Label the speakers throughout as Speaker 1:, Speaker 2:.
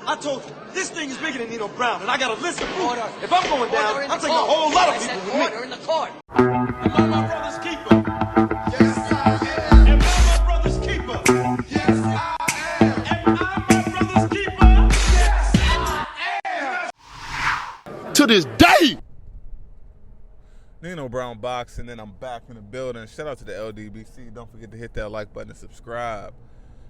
Speaker 1: I told you, this thing is bigger than Nino Brown, and I got a list of proof.
Speaker 2: Order.
Speaker 1: If I'm going down,
Speaker 2: Order in
Speaker 1: I'm
Speaker 2: the
Speaker 1: taking a
Speaker 2: court.
Speaker 1: whole lot of
Speaker 2: I
Speaker 1: people
Speaker 2: said
Speaker 1: with me.
Speaker 2: order in the court.
Speaker 1: Am I my brother's keeper? Yes, I am. Am I my brother's keeper? Yes, I am. Am I my brother's keeper? Yes, I am.
Speaker 3: To this day.
Speaker 4: Nino Brown Boxing, and I'm back in the building. Shout out to the LDBC. Don't forget to hit that like button and subscribe.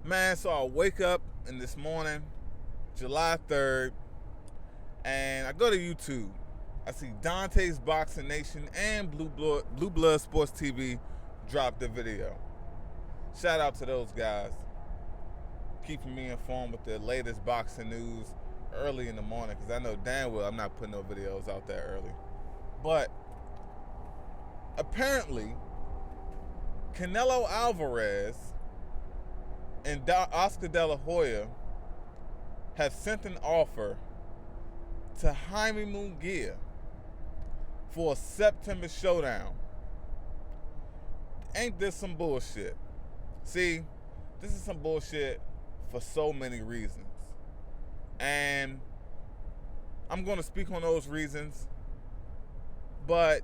Speaker 4: Man, so I wake up in this morning, July 3rd, and I go to YouTube. I see Dante's Boxing Nation and Blue Blood Sports TV drop the video. Shout out to those guys, keeping me informed with the latest boxing news early in the morning, because I know damn well I'm not putting no videos out that early. But apparently, Canelo Alvarez and Oscar De La Hoya have sent an offer to Jaime Munguia for a September showdown. Ain't this some bullshit? See, this is some bullshit for so many reasons. And I'm going to speak on those reasons, but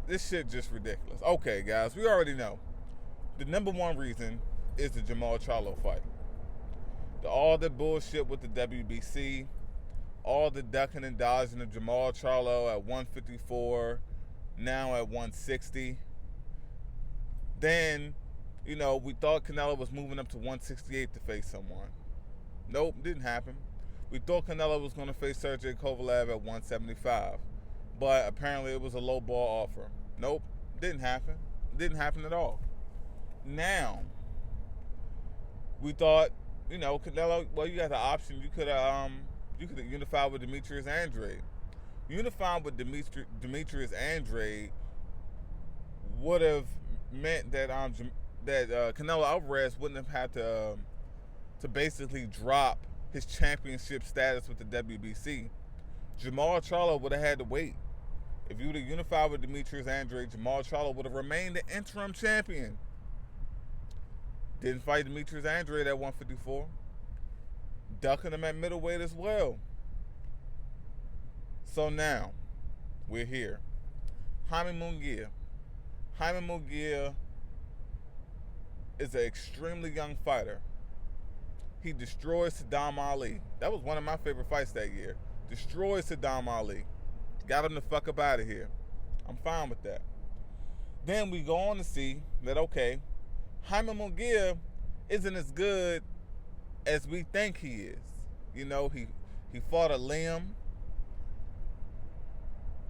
Speaker 4: this shit just ridiculous. Okay, guys, we already know. The number one reason is the Jamal Charlo fight. All the bullshit with the WBC, all the ducking and dodging of Jamal Charlo at 154, now at 160. Then, we thought Canelo was moving up to 168 to face someone. Nope, didn't happen. We thought Canelo was going to face Sergey Kovalev at 175, but apparently it was a low ball offer. Nope, didn't happen. Didn't happen at all. Now, we thought, Canelo, well, you got the option. You could have unified with Demetrius Andrade. Unifying with Demetrius Andrade would have meant that Canelo Alvarez wouldn't have had to basically drop his championship status with the WBC. Jamal Charlo would have had to wait. If you would have unified with Demetrius Andrade, Jamal Charlo would have remained the interim champion. Didn't fight Demetrius Andrade at 154. Ducking him at middleweight as well. So now, we're here. Jaime Munguia. Jaime Munguia is an extremely young fighter. He destroyed Saddam Ali. That was one of my favorite fights that year. Destroyed Saddam Ali. Got him the fuck up out of here. I'm fine with that. Then we go on to see that, okay, Jaime Munguia isn't as good as we think he is. He fought a Liam.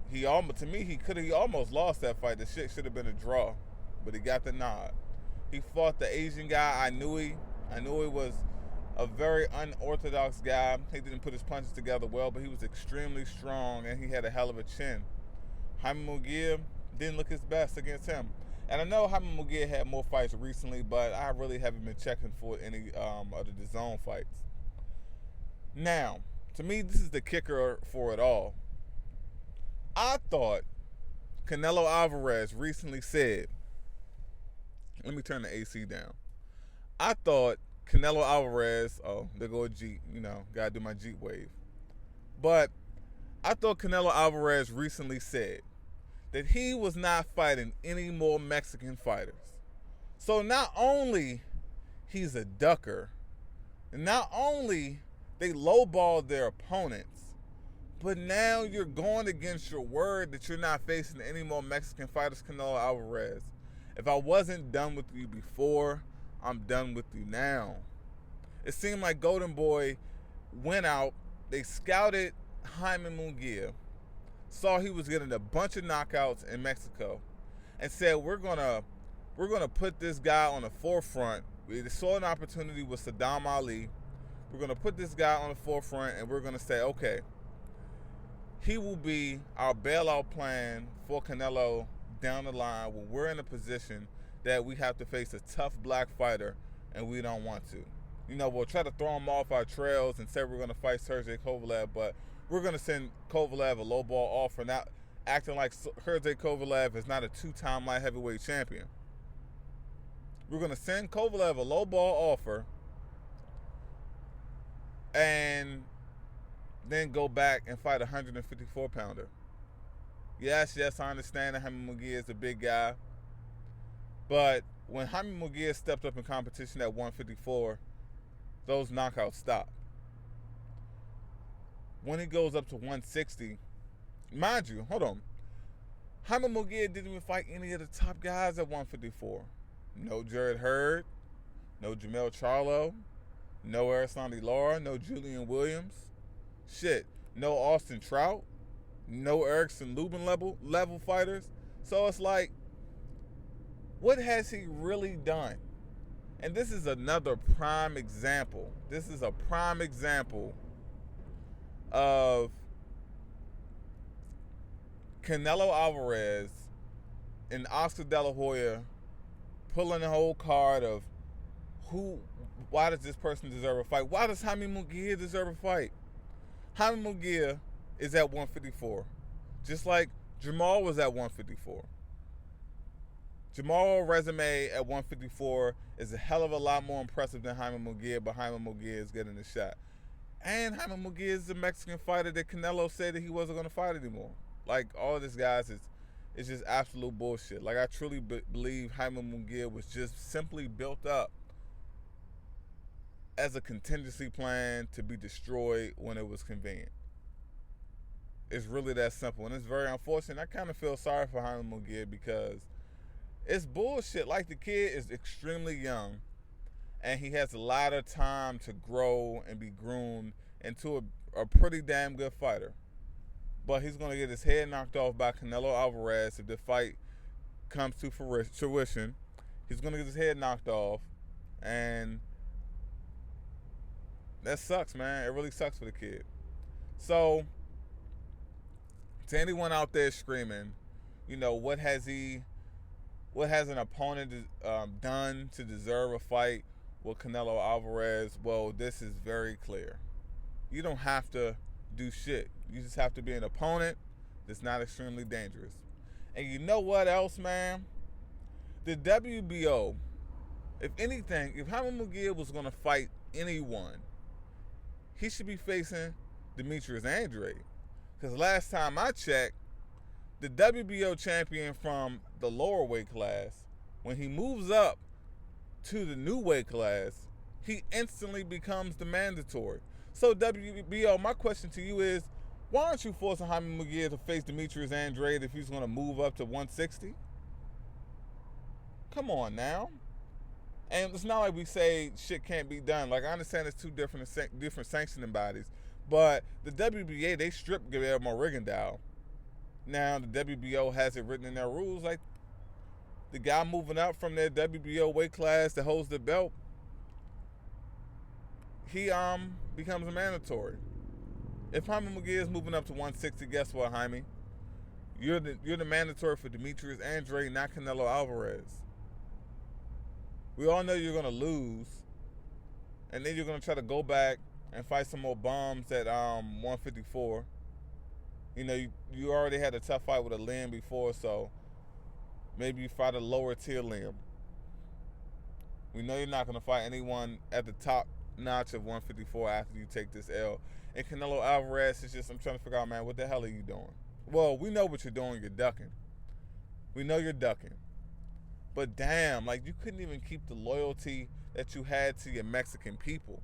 Speaker 4: He almost lost that fight. The shit should have been a draw, but he got the nod. He fought the Asian guy, Inui. Inui was a very unorthodox guy. He didn't put his punches together well, but he was extremely strong, and he had a hell of a chin. Jaime Munguia didn't look his best against him. And I know Jaime Munguia had more fights recently, but I really haven't been checking for any of the DAZN fights. Now, to me, this is the kicker for it all. I thought Canelo Alvarez recently said, let me turn the AC down. I thought Canelo Alvarez, there go a Jeep, gotta do my Jeep wave. But I thought Canelo Alvarez recently said that he was not fighting any more Mexican fighters. So not only he's a ducker, and not only they lowballed their opponents, but now you're going against your word that you're not facing any more Mexican fighters, Canelo Alvarez. If I wasn't done with you before, I'm done with you now. It seemed like Golden Boy went out, they scouted Jaime Munguia, saw he was getting a bunch of knockouts in Mexico, and said, we're gonna put this guy on the forefront. We saw an opportunity with Saddam Ali. We're gonna put this guy on the forefront, and we're gonna say, okay, he will be our bailout plan for Canelo down the line when we're in a position that we have to face a tough black fighter and we don't want to. We'll try to throw him off our trails and say we're going to fight Sergey Kovalev, but we're going to send Kovalev a low ball offer, not acting like Sergey Kovalev is not a two-time light heavyweight champion. We're going to send Kovalev a low ball offer and then go back and fight a 154 pounder. Yes, I understand that Jaime Munguia is a big guy, but when Jaime Munguia stepped up in competition at 154, those knockouts stopped. When he goes up to 160, mind you, hold on, Jaime Munguia didn't even fight any of the top guys at 154. No Jared Hurd, no Jamel Charlo, no Aristotle Lara, no Julian Williams. Shit, no Austin Trout, no Erickson Lubin level fighters. So it's like, what has he really done? And this is another prime example. This is a prime example of Canelo Alvarez and Oscar De La Hoya pulling the whole card of why does this person deserve a fight? Why does Jaime Munguia deserve a fight? Jaime Munguia is at 154, just like Jamal was at 154. Jamal's resume at 154 is a hell of a lot more impressive than Jaime Munguia, but Jaime Munguia is getting the shot. And Jaime Munguia is the Mexican fighter that Canelo said that he wasn't going to fight anymore. Like, all of this, guys, is just absolute bullshit. Like, I truly believe Jaime Munguia was just simply built up as a contingency plan to be destroyed when it was convenient. It's really that simple, and it's very unfortunate. I kind of feel sorry for Jaime Munguia because it's bullshit. Like, the kid is extremely young, and he has a lot of time to grow and be groomed into a pretty damn good fighter. But he's going to get his head knocked off by Canelo Alvarez if the fight comes to fruition. He's going to get his head knocked off, and that sucks, man. It really sucks for the kid. So, to anyone out there screaming, what has an opponent done to deserve a fight with Canelo Alvarez? Well, this is very clear. You don't have to do shit. You just have to be an opponent that's not extremely dangerous. And you know what else, man? The WBO, if anything, if Jaime Munguia was going to fight anyone, he should be facing Demetrius Andrade. Because last time I checked, the WBO champion from the lower weight class, when he moves up to the new weight class, he instantly becomes the mandatory. So WBO, my question to you is, why aren't you forcing Jaime Munguia to face Demetrius Andrade if he's going to move up to 160? Come on now. And it's not like we say shit can't be done. Like, I understand it's two different sanctioning bodies, but the WBA, they stripped Guillermo Rigondeaux. Now, the WBO has it written in their rules, like, the guy moving up from their WBO weight class that holds the belt, he becomes a mandatory. If Jaime Munguia is moving up to 160, guess what, Jaime? You're the mandatory for Demetrius Andrade, not Canelo Alvarez. We all know you're going to lose, and then you're going to try to go back and fight some more bombs at 154. You already had a tough fight with a Liam before, so maybe you fight a lower tier Liam. We know you're not going to fight anyone at the top notch of 154 after you take this L. And Canelo Alvarez is just, I'm trying to figure out, man, what the hell are you doing? Well, we know what you're doing. You're ducking. We know you're ducking. But damn, like, you couldn't even keep the loyalty that you had to your Mexican people.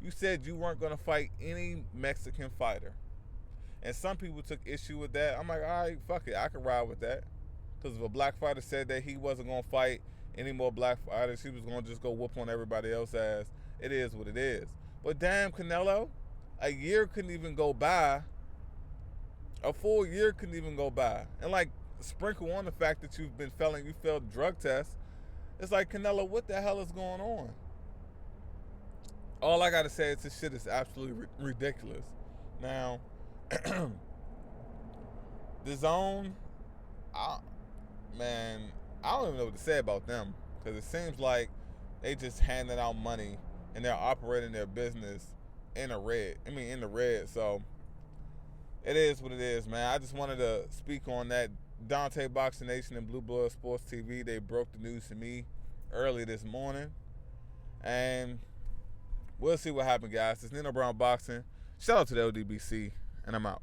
Speaker 4: You said you weren't going to fight any Mexican fighter. And some people took issue with that. I'm like, all right, fuck it. I can ride with that. Because if a black fighter said that he wasn't going to fight any more black fighters, he was going to just go whoop on everybody else's ass. It is what it is. But damn, Canelo, a year couldn't even go by. A full year couldn't even go by. And, like, sprinkle on the fact that you failed drug tests. It's like, Canelo, what the hell is going on? All I got to say is this shit is absolutely ridiculous. Now, the Zone, I don't even know what to say about them, because it seems like they just handing out money and they're operating their business in the red. So it is what it is, man. I just wanted to speak on that. Dante Boxing Nation and Blue Blood Sports TV, they broke the news to me early this morning, and We'll see what happens, guys. It's Nino Brown Boxing. Shout out to the LDBC, and I'm out.